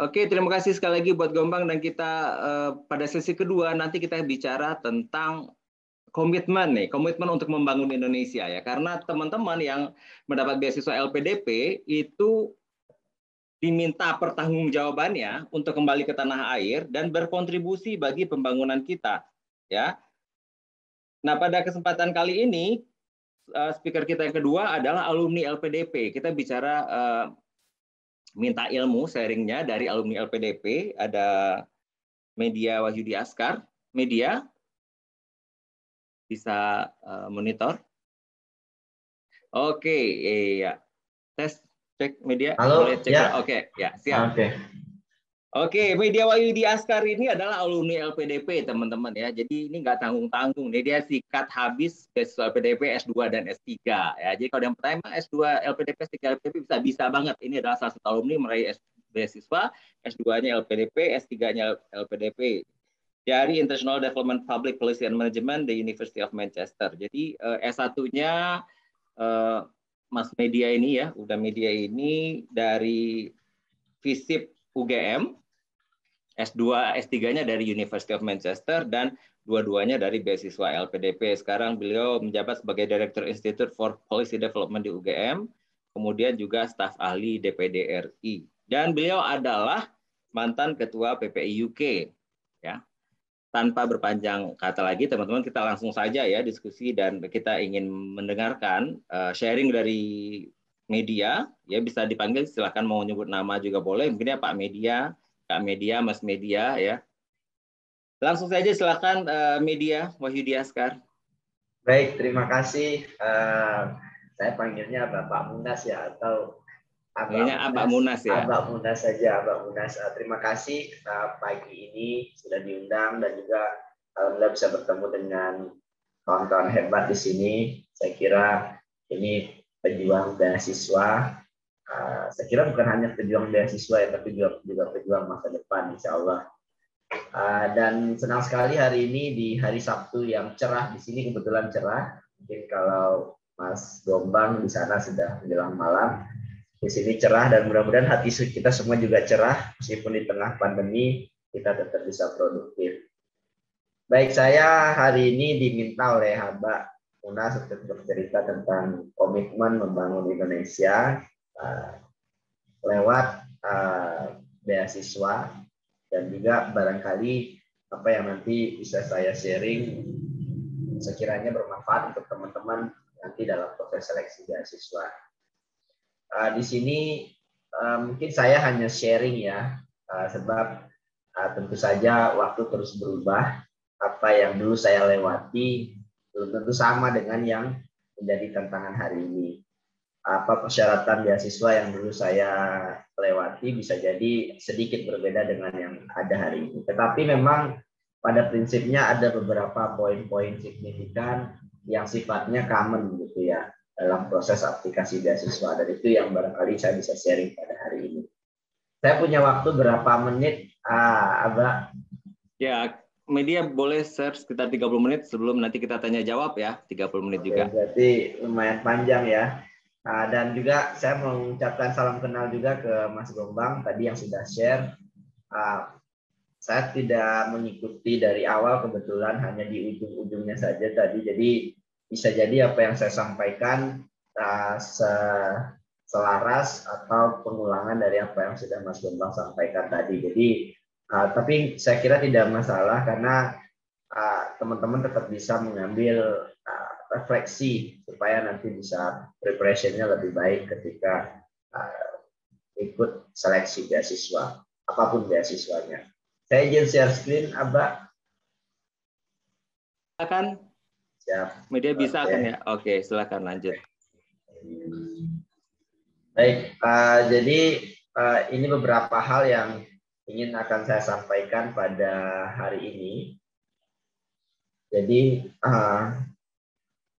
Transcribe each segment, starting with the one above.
Oke, terima kasih sekali lagi buat Gombang, dan kita pada sesi kedua nanti kita bicara tentang komitmen untuk membangun Indonesia ya. Karena teman-teman yang mendapat beasiswa LPDP itu diminta pertanggungjawabannya untuk kembali ke tanah air dan berkontribusi bagi pembangunan kita ya. Nah, pada kesempatan kali ini speaker kita yang kedua adalah alumni LPDP. Kita bicara minta ilmu sharingnya dari alumni LPDP. Ada Media Wahyudi Askar. Media bisa monitor. Oke, iya. Tes cek Media. Halo, boleh cek ya. Oke, ya, siap. Oke. Oke, Media Wahyudi Askar ini adalah alumni LPDP, teman-teman ya. Jadi ini nggak tanggung-tanggung. Dia sikat habis beasiswa LPDP S2 dan S3 ya. Jadi kalau yang pertama S2 LPDP, S3 LPDP bisa banget. Ini adalah salah satu alumni meraih beasiswa, S2-nya LPDP, S3-nya LPDP dari International Development Public Policy and Management di University of Manchester. Jadi S1-nya Mas Media ini ya, udah Media ini dari FISIP UGM, S2, S3-nya dari University of Manchester, dan dua-duanya dari beasiswa LPDP. Sekarang beliau menjabat sebagai Director Institute for Policy Development di UGM, kemudian juga staf ahli DPD RI. Dan beliau adalah mantan ketua PPI UK. Ya. Tanpa berpanjang kata lagi, teman-teman, kita langsung saja ya diskusi, dan kita ingin mendengarkan sharing dari Media. Ya, bisa dipanggil, silakan mau nyebut nama juga boleh. Mungkin ya Pak Media, Kak Media, Mas Media ya. Langsung saja silakan Media Wahyudi Askar. Baik, terima kasih. Saya panggilnya Bapak Munas ya, atau Abak Munas ya. Abak Munas saja, Abak Munas. Terima kasih pagi ini sudah diundang, dan juga alhamdulillah bisa bertemu dengan kawan-kawan hebat di sini. Saya kira ini pejuang beasiswa. Saya kira bukan hanya pejuang beasiswa ya, tapi juga pejuang masa depan, insya Allah. Dan senang sekali hari ini di hari Sabtu yang cerah. Di sini kebetulan cerah. Mungkin kalau Mas Gombang di sana sudah menjelang malam, di sini cerah, dan mudah-mudahan hati kita semua juga cerah meskipun di tengah pandemi kita tetap bisa produktif. Baik, saya hari ini diminta oleh Abak Munas untuk bercerita tentang komitmen membangun Indonesia lewat beasiswa, dan juga barangkali apa yang nanti bisa saya sharing sekiranya bermanfaat untuk teman-teman nanti dalam proses seleksi beasiswa. Di sini mungkin saya hanya sharing ya, sebab tentu saja waktu terus berubah. Apa yang dulu saya lewati belum tentu sama dengan yang menjadi tantangan hari ini. Apa persyaratan beasiswa yang dulu saya lewati bisa jadi sedikit berbeda dengan yang ada hari ini. Tetapi memang pada prinsipnya ada beberapa poin-poin signifikan yang sifatnya common gitu ya dalam proses aplikasi beasiswa, dan itu yang barangkali saya bisa sharing pada hari ini. Saya punya waktu berapa menit, Abah? Ya, Media boleh share sekitar 30 menit sebelum nanti kita tanya jawab ya, 30 menit juga. Berarti lumayan panjang ya. Dan juga saya mengucapkan salam kenal juga ke Mas Gombang tadi yang sudah share. Saya tidak mengikuti dari awal, kebetulan hanya di ujung-ujungnya saja tadi. Jadi bisa jadi apa yang saya sampaikan selaras atau pengulangan dari apa yang sudah Mas Gombang sampaikan tadi. Jadi tapi saya kira tidak masalah, karena teman-teman tetap bisa mengambil refleksi supaya nanti bisa preparation-nya lebih baik ketika ikut seleksi beasiswa, apapun beasiswanya. Saya izin share screen, Abah. Silakan. Siap. Media bisa kan ya? Oke, silakan lanjut. Baik, jadi ini beberapa hal yang ingin akan saya sampaikan pada hari ini. Jadi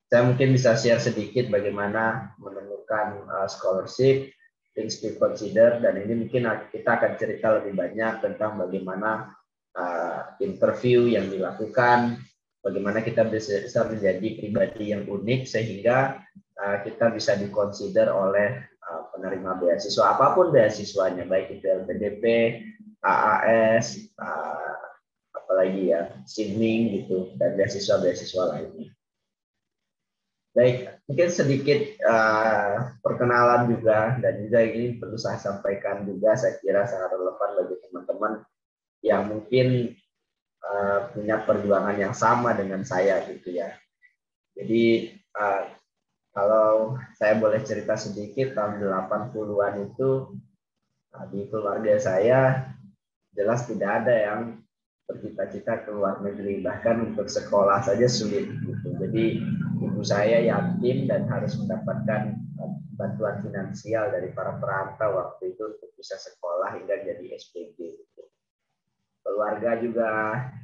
saya mungkin bisa share sedikit bagaimana menemukan scholarship, things to consider, dan ini mungkin kita akan cerita lebih banyak tentang bagaimana interview yang dilakukan, bagaimana kita bisa menjadi pribadi yang unik sehingga kita bisa dikonsider oleh penerima beasiswa, apapun beasiswanya, baik itu LPDP, AAS, apalagi ya, Sidning gitu, dan beasiswa-beasiswa lainnya. Baik, mungkin sedikit perkenalan juga, dan juga ini perlu saya sampaikan juga, saya kira sangat relevan bagi teman-teman yang mungkin punya perjuangan yang sama dengan saya gitu ya. Jadi kalau saya boleh cerita sedikit, tahun 80-an itu di keluarga saya jelas tidak ada yang bercita-cita ke luar negeri, bahkan untuk sekolah saja sulit gitu. Jadi ibu saya yatim dan harus mendapatkan bantuan finansial dari para perantau waktu itu untuk bisa sekolah hingga jadi SPG gitu. Keluarga juga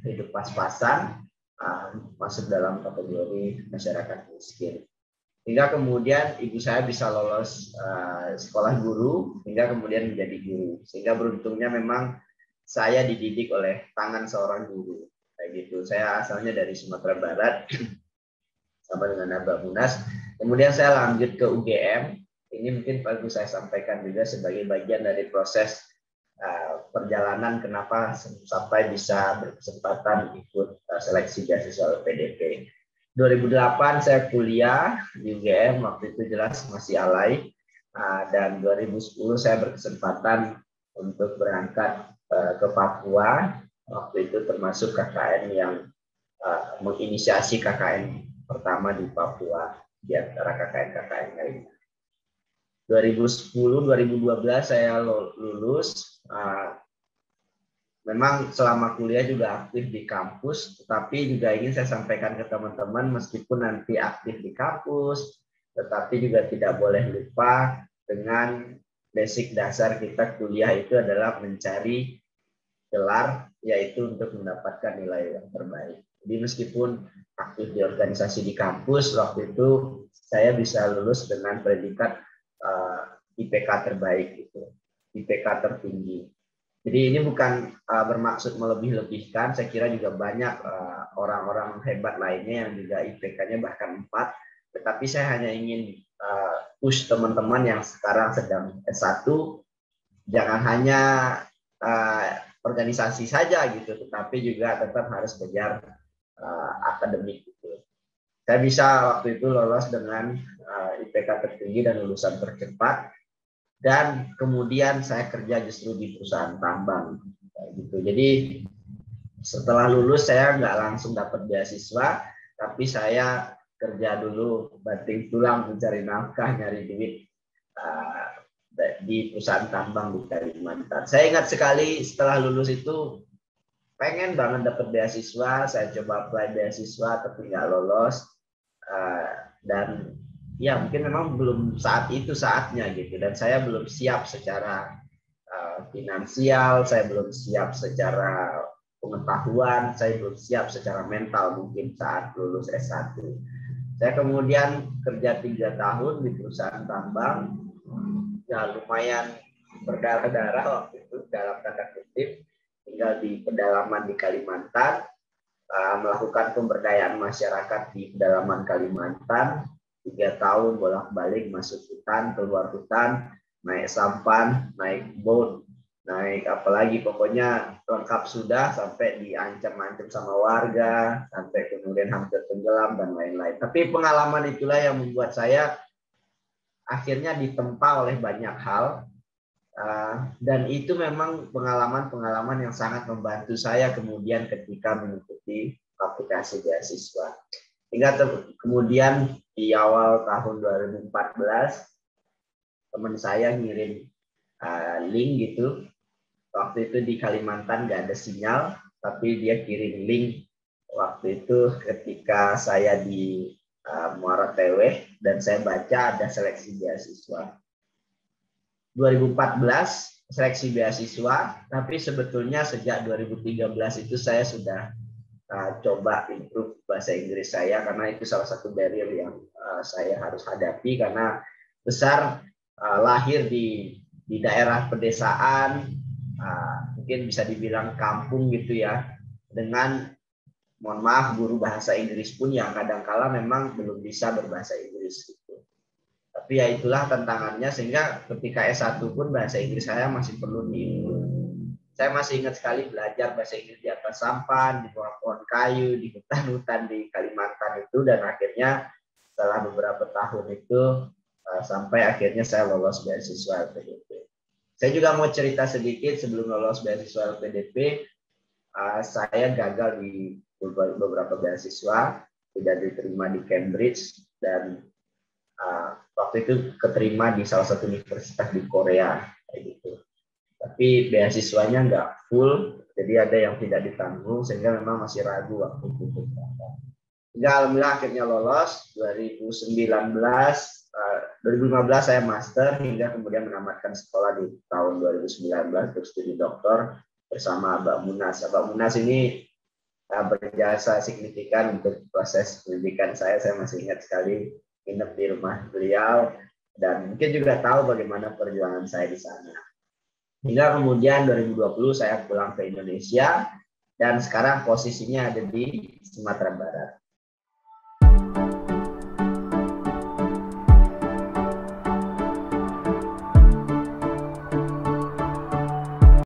hidup pas-pasan, masuk dalam kategori masyarakat miskin. Hingga kemudian ibu saya bisa lolos sekolah guru, hingga kemudian menjadi guru. Sehingga beruntungnya memang saya dididik oleh tangan seorang guru. Kayak gitu. Saya asalnya dari Sumatera Barat, sama dengan Abah Munas. Kemudian saya lanjut ke UGM. Ini mungkin perlu saya sampaikan juga sebagai bagian dari proses perjalanan kenapa sampai bisa berkesempatan ikut seleksi beasiswa LPDP. 2008 saya kuliah di UGM, waktu itu jelas masih alay, dan 2010 saya berkesempatan untuk berangkat ke Papua, waktu itu termasuk KKN yang menginisiasi KKN pertama di Papua di antara KKN-KKN lainnya. 2010-2012 saya lulus. Memang selama kuliah juga aktif di kampus, tetapi juga ingin saya sampaikan ke teman-teman, meskipun nanti aktif di kampus, tetapi juga tidak boleh lupa dengan basic dasar kita kuliah itu adalah mencari gelar, yaitu untuk mendapatkan nilai yang terbaik. Jadi meskipun aktif di organisasi di kampus, waktu itu saya bisa lulus dengan predikat IPK terbaik, itu IPK tertinggi. Jadi ini bukan bermaksud melebih-lebihkan, saya kira juga banyak orang-orang hebat lainnya yang juga IPK-nya bahkan 4, tetapi saya hanya ingin push teman-teman yang sekarang sedang S1, jangan hanya organisasi saja gitu, tetapi juga tetap harus kejar akademik gitu. Saya bisa waktu itu lolos dengan IPK tertinggi dan lulusan tercepat, dan kemudian saya kerja justru di perusahaan tambang gitu. Jadi setelah lulus saya nggak langsung dapat beasiswa, tapi saya kerja dulu banting tulang mencari nafkah, nyari duit di perusahaan tambang di Kalimantan. Saya ingat sekali setelah lulus itu pengen banget dapat beasiswa, saya coba apply beasiswa tapi nggak lolos, dan ya mungkin memang belum saat itu saatnya gitu, dan saya belum siap secara finansial, saya belum siap secara pengetahuan, saya belum siap secara mental mungkin saat lulus S1. Saya kemudian kerja 3 tahun di perusahaan tambang, ya lumayan berdarah-darah waktu itu dalam tanda kutip, tinggal di pedalaman di Kalimantan, melakukan pemberdayaan masyarakat di pedalaman Kalimantan, 3 tahun bolak-balik masuk hutan, keluar hutan, naik sampan, naik boat, naik apalagi, pokoknya lengkap sudah, sampai diancam-ancam sama warga, sampai kemudian hampir tenggelam dan lain-lain. Tapi pengalaman itulah yang membuat saya akhirnya ditempa oleh banyak hal, dan itu memang pengalaman-pengalaman yang sangat membantu saya kemudian ketika mengikuti aplikasi beasiswa. Hingga kemudian di awal tahun 2014 teman saya ngirim link gitu. Waktu itu di Kalimantan nggak ada sinyal, tapi dia kirim link waktu itu ketika saya di Muara Teweh, dan saya baca ada seleksi beasiswa. 2014 seleksi beasiswa, tapi sebetulnya sejak 2013 itu saya sudah coba improve bahasa Inggris saya, karena itu salah satu barrier yang saya harus hadapi, karena besar lahir di daerah pedesaan, mungkin bisa dibilang kampung gitu ya, dengan mohon maaf guru bahasa Inggris pun yang kadang-kala memang belum bisa berbahasa Inggris gitu. Tapi ya itulah tantangannya, sehingga ketika S1 pun bahasa Inggris saya masih perlu diimprove. Saya masih ingat sekali belajar bahasa Inggris di atas sampan, di bawah pohon kayu, di hutan-hutan di Kalimantan itu, dan akhirnya setelah beberapa tahun itu sampai akhirnya saya lolos beasiswa LPDP. Saya juga mau cerita sedikit sebelum lolos beasiswa LPDP, saya gagal di beberapa beasiswa, tidak diterima di Cambridge, dan waktu itu keterima di salah satu universitas di Korea, kayak gitu. Tapi beasiswanya nggak full, jadi ada yang tidak ditanggung, sehingga memang masih ragu waktu itu. Hingga alhamdulillah akhirnya lolos 2019, 2015 saya master, hingga kemudian menamatkan sekolah di tahun 2019 untuk studi doktor bersama Mbak Munas. Mbak Munas ini berjasa signifikan untuk proses pendidikan saya. Saya masih ingat sekali nginep di rumah beliau, dan mungkin juga tahu bagaimana perjuangan saya di sana. Hingga kemudian 2020 saya pulang ke Indonesia, dan sekarang posisinya ada di Sumatera Barat.